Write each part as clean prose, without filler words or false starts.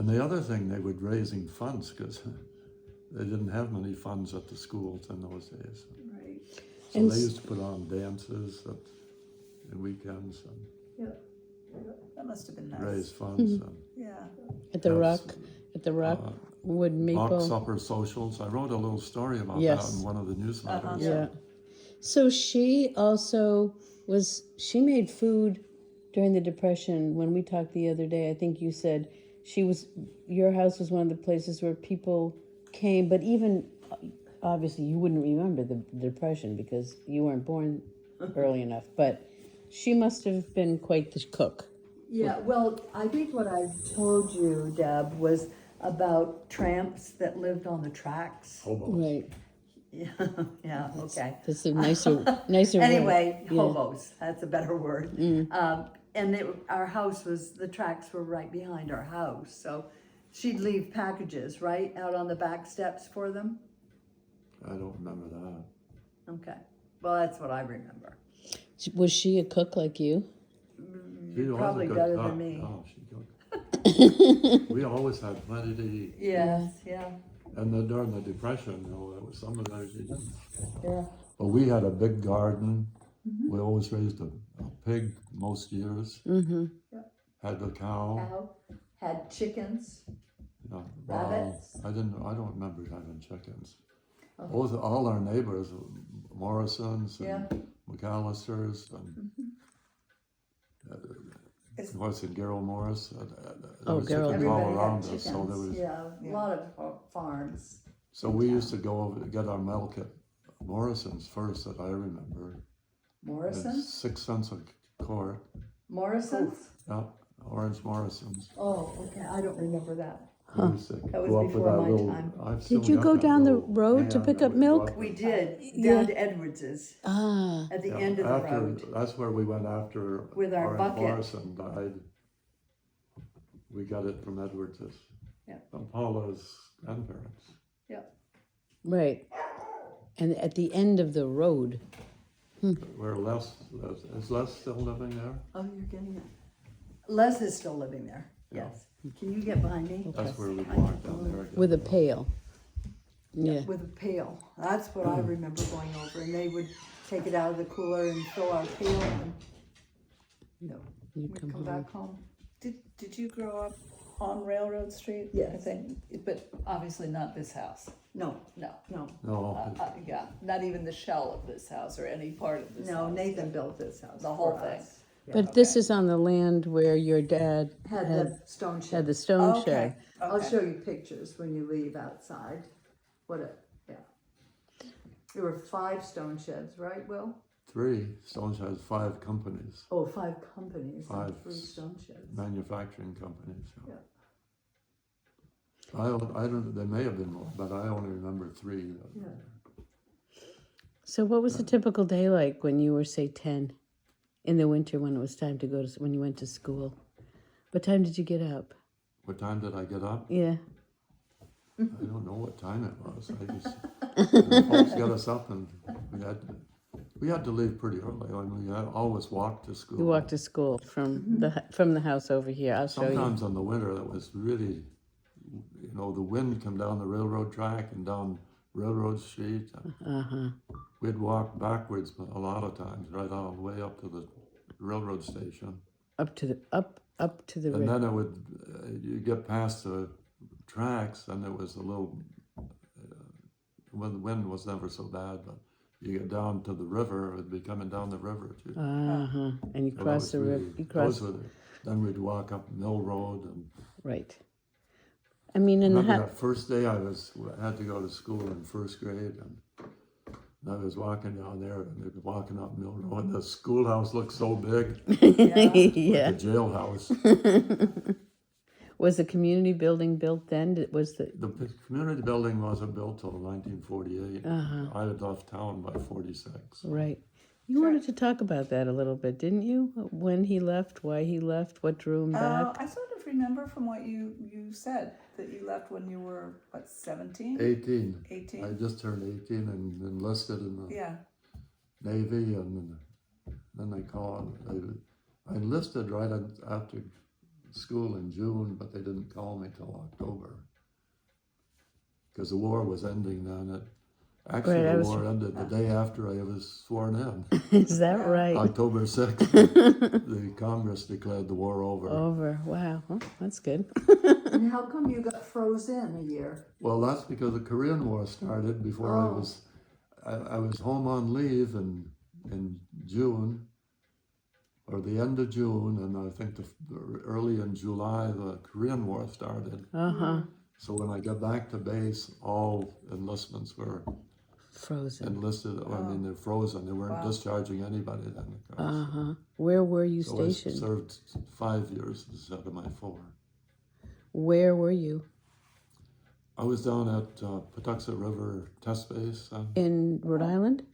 And the other thing, they were raising funds because they didn't have many funds at the schools in those days. Right. So And they used to put on dances at weekends and That must have been nice. raise funds and Yeah. At the Yes. Rockwood mock Maple. supper socials. I wrote a little story about that Yes. in one of the newsletters. Yeah. So she also she made food during the Depression. When we talked the other day, I think you said your house was one of the places where people came, but even, obviously you wouldn't remember the Depression because you weren't born early enough, but she must have been quite the cook. Yeah, well, I think what I told you, Deb, was about tramps that lived on the tracks. Hobos. Right. Yeah, yeah, okay. That's a nicer word. Anyway, Yeah. hobos, that's a better word. And our house the tracks were right behind our house, so she'd leave packages, right, out on the back steps for them? I don't remember that. Okay, well, that's what I remember. Was she a cook like you? She was Probably a good better cook. than me. Oh, she cooked. We always had plenty to eat. Yes, yeah, And then during the Depression, there was some of that she didn't. yeah. But we had a big garden. We always raised a pig most years. Mm-hmm. Had a cow. Cow, had chickens. Yeah, Rabbits? I don't remember having chickens. All our neighbors, Morrisons and Yeah. McAllisters and of course in Gerald Morris. There was Gerald. chickens all Everybody around had us, so there was. yeah, a lot of farms. So we used to go over to get our milk at Morrison's first that I remember. Morrison's? 6 cents a quart. Morrison's? Yeah, Orange Morrison's. Oh, okay, I don't remember that. We used to That was go up with before that my little- time. I've still Did you got go that down the little road to can pick that up we'd milk? go up We with. did, Yeah. down to Edwards's, Ah, at the Yeah, end of the after- road. That's where we went after With our Orange bucket. Morrison died. We got it from Edwards's. Yeah. From Paula's grandparents. right. And at the end of the road. Where is Les still living there? Oh, you're getting it. Les is still living there, Yeah. yes. Can you get behind me? That's where we walked down there. again. With a pail. Yeah. With a pail. That's what I remember going over, and they would take it out of the cooler and fill our pail and, You we'd come come home. back home. Did you grow up on Railroad Street? Yes. I think, but obviously not this house. No, No. no, No, Yeah, not even the shell of this house or any part of this house. no, Nathan built this house The whole for thing. us. But this is on the land where your dad Had the stone had shed. the stone Okay, shed. I'll okay. show you pictures when you leave outside. Yeah. There were 5 stone sheds, right, Will? 3. Stones has 5 companies, Oh, 5 companies and 5 3 stone sheds. manufacturing companies. Yeah. I don't, there may have been more, but I only remember 3. Yeah. So what was a typical day like when you were, say, 10 in the winter when it was time to go when you went to school? What time did you get up? What time did I get up? Yeah. I don't know what time it was. I just, the folks got us up and we had to leave pretty early. I mean, we had always walked to school. You walked to school from the house over here. I'll show you. Sometimes in the winter it was really, the wind come down the railroad track and down Railroad Street. We'd walk backwards a lot of times, right all the way up to the railroad station. Up to the And river. then it would, you get past the tracks, and it was a little, when the wind was never so bad, but you get down to the river, it'd be coming down the river too. And you So that cross was the river. really- You those cross were then we'd walk up Mill Road, and right. I mean, in the remember that first day I had to go to school in first grade, and I was walking down there, and they'd be walking up Mill Road, and the schoolhouse looked so big, yeah. the jailhouse. Was the community building built then? Was the The community building wasn't built till 1948. I had left town by 46. right? You wanted to talk about that a little bit, didn't you? When he left, why he left, what drew him back? I sort of remember from what you said that you left when you were, 17? 18. 18? I just turned 18 and enlisted in the Yeah. Navy, and then they called. I enlisted right after school in June, but they didn't call me till October. Because the war was ending then. Actually, Right, the war ended the day after I was sworn in. Is that right? October 6th, the Congress declared the war over. Over. Wow. Well, that's good. And how come you got frozen a year? Well, that's because the Korean War started before I was home on leave in June, or the end of June, and I think early in July the Korean War started. Uh-huh. So when I got back to base, all enlistments were Frozen. enlisted. I mean, they're frozen. They weren't discharging anybody then. Uh-huh. Where were you So I stationed? served 5 years instead of my 4. Where were you? I was down at Patuxent River Test Base In Rhode Island?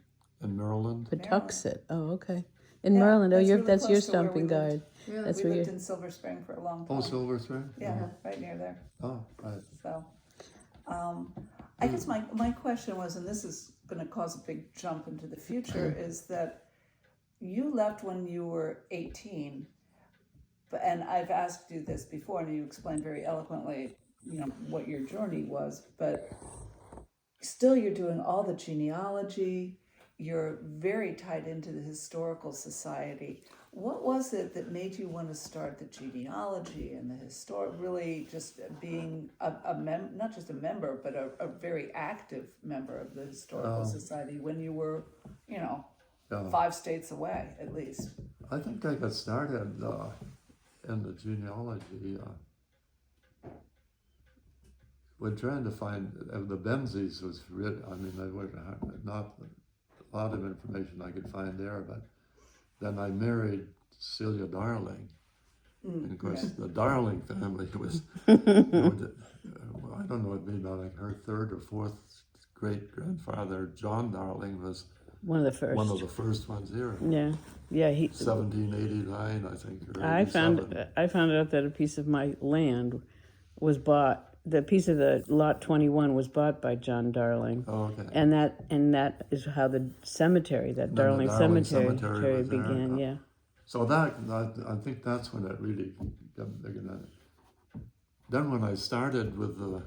in Maryland. Patuxent. Oh, okay. In Yeah, Maryland. Oh, that's really that's your close to where we stomping lived. guard. Yeah. That's We where lived you. in Silver Spring for a long time. Oh, Silver Spring? Yeah, right near there. Oh, right. So, I guess my question was, and this is going to cause a big jump into the future, is that you left when you were 18, and I've asked you this before, and you explained very eloquently, what your journey was, but still you're doing all the genealogy, you're very tied into the historical society. What was it that made you want to start the genealogy and the really just being not just a member, but a very active member of the historical society when you were, 5 states away at least? I think I got started in the genealogy when trying to find the Benzies was really, I mean, they were not a lot of information I could find there, but then I married Celia Darling. And of course, the Darling family was, I don't know, it'd be like her 3rd or 4th great grandfather, John Darling, was One of the first. one of the first ones here. Yeah. Yeah. 1789, I think. Or I 87. found out that a piece of my land was bought. The piece of the lot 21 was bought by John Darling. Oh, okay. And that is how the cemetery, that Darling Darling Cemetery was there. began. Yeah. So I think that's when it really got big enough. Then when I started with the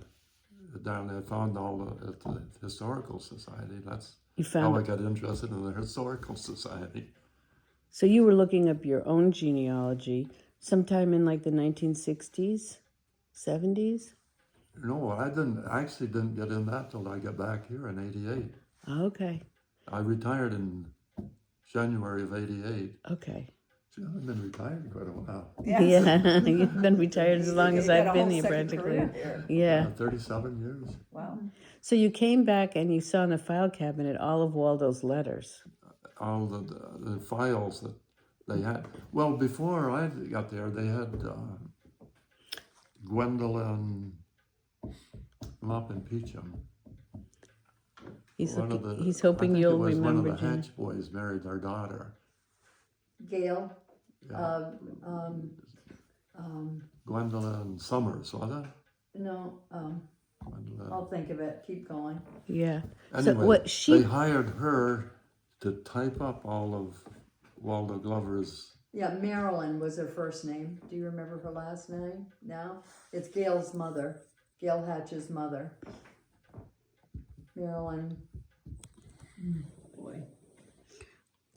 Darling, I found all the Historical Society. That's You how I found. got interested in the Historical Society. So you were looking up your own genealogy sometime in like the 1960s, 70s. No, I actually didn't get in that till I got back here in '88. Okay. I retired in January of '88. Okay. Gee, I've been retired quite a while. Yes. Yeah. You've been retired as long You as got I've a been whole here, second practically. career here. Yeah. 37 years. Wow. So you came back and you saw in the file cabinet all of Waldo's letters. All the files that they had. Well, before I got there, they had Gwendolyn up in Peacham. He's One of looking, he's I hoping think you'll it was remember. one of the Jen. Hatch boys married their daughter. Gail, Yeah. Gwendolyn Summers, was it? no, Gwendolyn. I'll think of it, keep going. Yeah. Anyway, so what they she hired her to type up all of Waldo Glover's. Yeah, Marilyn was her first name. Do you remember her last name now? It's Gail's mother, Gail Hatch's mother. Marilyn. Boy.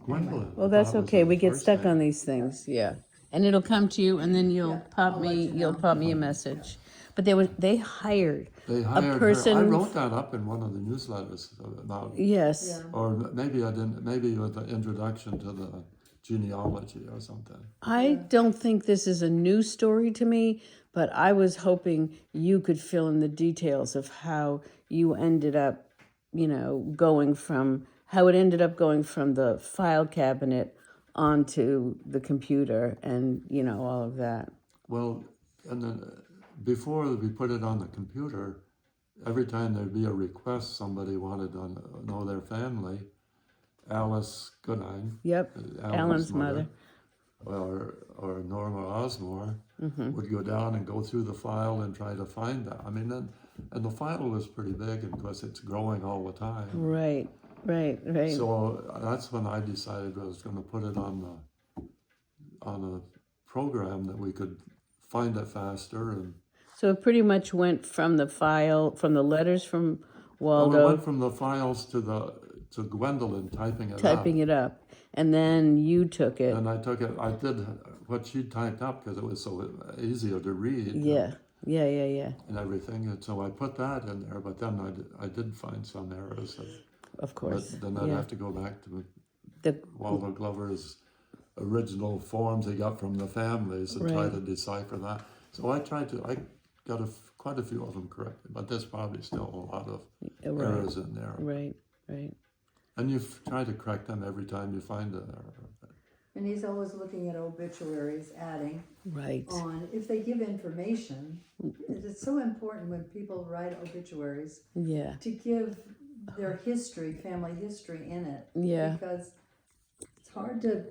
Gwendolyn. well, I that's thought was okay. her We get first stuck name. on these things. Yeah. And it'll come to you, and then you'll Yeah, pop I'll let me. you know. You'll pop me a message. But they hired They hired person- her. I wrote that up in one of the newsletters about, yes. Yeah. or maybe I didn't. Maybe with the introduction to the genealogy or something. I don't think this is a new story to me, but I was hoping you could fill in the details of how you ended up, going from how it ended up going from the file cabinet onto the computer and, all of that. Well, and then before we put it on the computer, every time there'd be a request, somebody wanted to know their family. Alice Goodine, Yep. Alan's mother. or Norma Osmore would go down and go through the file and try to find that. I mean, and the file was pretty big, and of course it's growing all the time. Right. So that's when I decided I was going to put it on a program that we could find it faster. And So it pretty much went from the file, from the letters from well, Waldo, it went from the files to Gwendolyn typing it typing up. it up, and then you took it. And I took it. I did what she typed up because it was so easier to read. Yeah. And everything, and so I put that in there. But then I did find some errors. Of course. But then I'd Yeah. have to go back to The Waldo Glover's original forms he got from the families and try Right. to decipher that. So I got quite a few of them corrected, but there's probably still a lot of Right. errors in there. right. And you try to correct them every time you find an error. And he's always looking at obituaries, adding Right. on, if they give information, it's so important when people write obituaries Yeah. to give their history, family history in it. Yeah. Because it's hard to